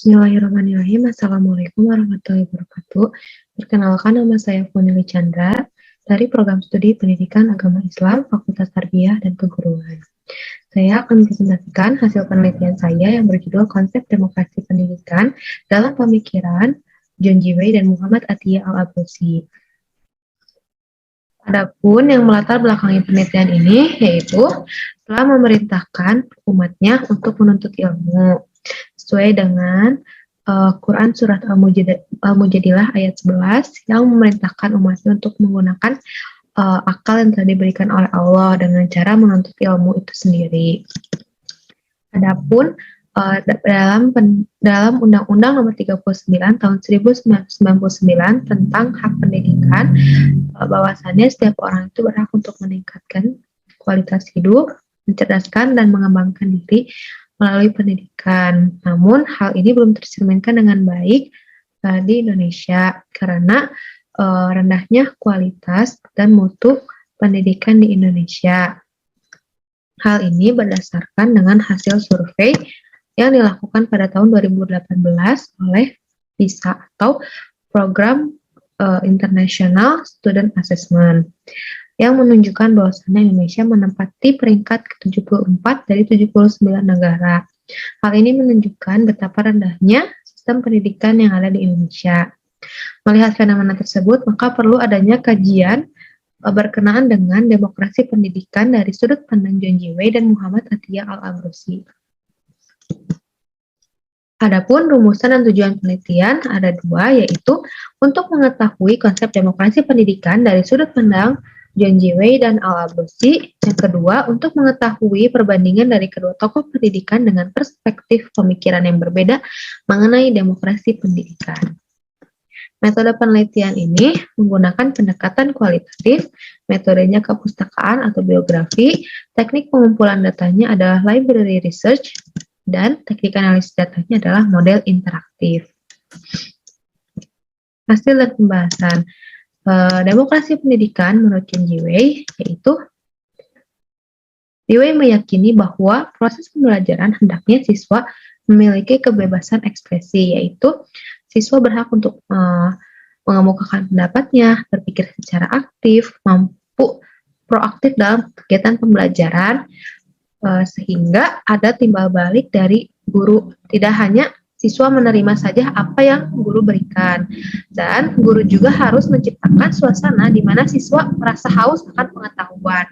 Bismillahirrahmanirrahim. Assalamualaikum warahmatullahi wabarakatuh. Perkenalkan, nama saya Funili Chandra dari Program Studi Pendidikan Agama Islam Fakultas Tarbiyah dan Keguruan. Saya akan mempresentasikan hasil penelitian saya yang berjudul Konsep Demokrasi Pendidikan dalam Pemikiran John G. Wei dan Muhammad Atiyah Al-Abrasi. Adapun yang melatar belakangi penelitian ini yaitu telah memerintahkan umatnya untuk menuntut ilmu sesuai dengan Quran Surat Al-Mujadilah ayat 11 yang memerintahkan umatnya untuk menggunakan akal yang telah diberikan oleh Allah dengan cara menuntut ilmu itu sendiri. Adapun dalam Undang-Undang Nomor 39 Tahun 1999 tentang hak pendidikan, bahwasannya setiap orang itu berhak untuk meningkatkan kualitas hidup, mencerdaskan dan mengembangkan diri melalui pendidikan. Namun hal ini belum tercerminkan dengan baik di Indonesia karena rendahnya kualitas dan mutu pendidikan di Indonesia. Hal ini berdasarkan dengan hasil survei yang dilakukan pada tahun 2018 oleh PISA atau Program International Student Assessment yang menunjukkan bahwasannya Indonesia menempati peringkat ke-74 dari 79 negara. Hal ini menunjukkan betapa rendahnya sistem pendidikan yang ada di Indonesia. Melihat fenomena tersebut, maka perlu adanya kajian berkenaan dengan demokrasi pendidikan dari sudut pandang John G. Wei dan Muhammad Atiyah Al-Abrasi. Adapun rumusan dan tujuan penelitian ada dua, yaitu untuk mengetahui konsep demokrasi pendidikan dari sudut pandang John G. Wei dan Al-Abrasi. Yang kedua, untuk mengetahui perbandingan dari kedua tokoh pendidikan dengan perspektif pemikiran yang berbeda mengenai demokrasi pendidikan. Metode penelitian ini menggunakan pendekatan kualitatif, metodenya kepustakaan atau biografi, teknik pengumpulan datanya adalah library research, dan teknik analisis datanya adalah model interaktif. Hasil dan pembahasan. Demokrasi pendidikan menurut John G. Wei yaitu Wei meyakini bahwa proses pembelajaran hendaknya siswa memiliki kebebasan ekspresi, yaitu siswa berhak untuk mengemukakan pendapatnya, berpikir secara aktif, mampu proaktif dalam kegiatan pembelajaran, sehingga ada timbal balik dari guru. Tidak hanya siswa menerima saja apa yang guru berikan, dan guru juga harus menciptakan suasana di mana siswa merasa haus akan pengetahuan.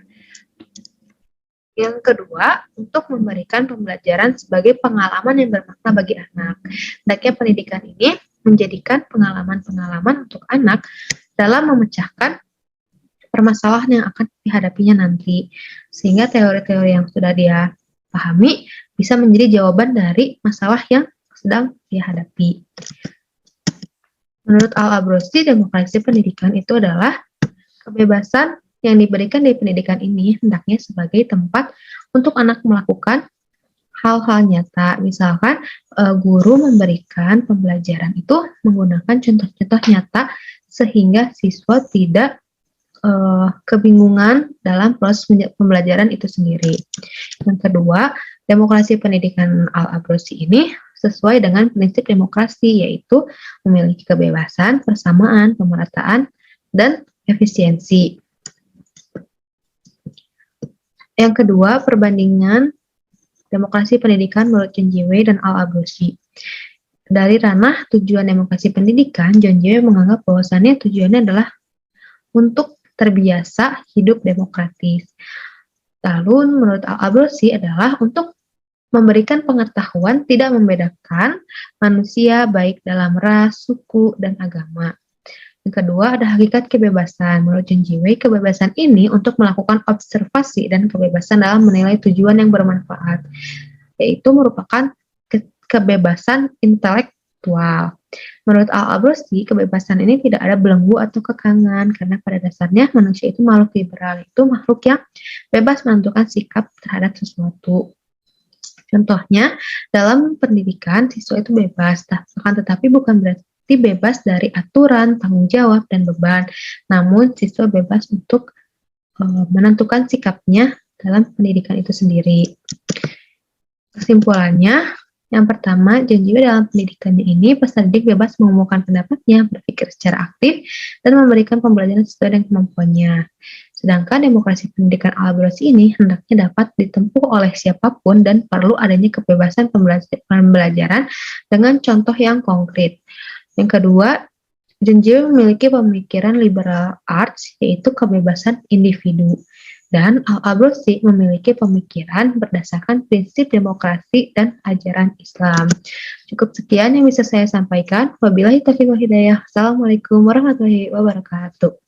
Yang kedua, untuk memberikan pembelajaran sebagai pengalaman yang bermakna bagi anak. Hendaknya pendidikan ini menjadikan pengalaman-pengalaman untuk anak dalam memecahkan permasalahan yang akan dihadapinya nanti, sehingga teori-teori yang sudah dia pahami bisa menjadi jawaban dari masalah yang sedang dihadapi. Menurut Al-Abrasi, demokrasi pendidikan itu adalah kebebasan yang diberikan di pendidikan ini hendaknya sebagai tempat untuk anak melakukan hal-hal nyata. Misalkan guru memberikan pembelajaran itu menggunakan contoh-contoh nyata sehingga siswa tidak kebingungan dalam proses pembelajaran itu sendiri. Yang kedua, demokrasi pendidikan Al-Abrasi ini sesuai dengan prinsip demokrasi, yaitu memiliki kebebasan, persamaan, pemerataan, dan efisiensi. Yang kedua, perbandingan demokrasi pendidikan menurut John G. Wei dan Al-Abrasi. Dari ranah tujuan demokrasi pendidikan, John G. Wei menganggap bahwasannya tujuannya adalah untuk terbiasa hidup demokratis. Lalu menurut Al-Abrasi adalah untuk memberikan pengetahuan tidak membedakan manusia baik dalam ras, suku, dan agama. Yang kedua ada hakikat kebebasan. Menurut John G. Wei, kebebasan ini untuk melakukan observasi dan kebebasan dalam menilai tujuan yang bermanfaat, yaitu merupakan kebebasan intelektual. Menurut Al-Abrasi, kebebasan ini tidak ada belenggu atau kekangan, karena pada dasarnya manusia itu makhluk liberal, itu makhluk yang bebas menentukan sikap terhadap sesuatu. Contohnya, dalam pendidikan, siswa itu bebas, akan tetapi bukan berarti bebas dari aturan, tanggung jawab, dan beban. Namun, siswa bebas untuk menentukan sikapnya dalam pendidikan itu sendiri. Kesimpulannya, Yang pertama, John Dewey dalam pendidikannya ini, peserta didik bebas mengumumkan pendapatnya, berpikir secara aktif, dan memberikan pembelajaran sesuai dengan kemampuannya. Sedangkan demokrasi pendidikan Al-Abrasi ini hendaknya dapat ditempuh oleh siapapun dan perlu adanya kebebasan pembelajaran dengan contoh yang konkret. Yang kedua, John Dewey memiliki pemikiran liberal arts, yaitu kebebasan individu. Dan Al-Abrasi memiliki pemikiran berdasarkan prinsip demokrasi dan ajaran Islam. Cukup sekian yang bisa saya sampaikan. Wabillahi taufiq wal hidayah. Assalamualaikum warahmatullahi wabarakatuh.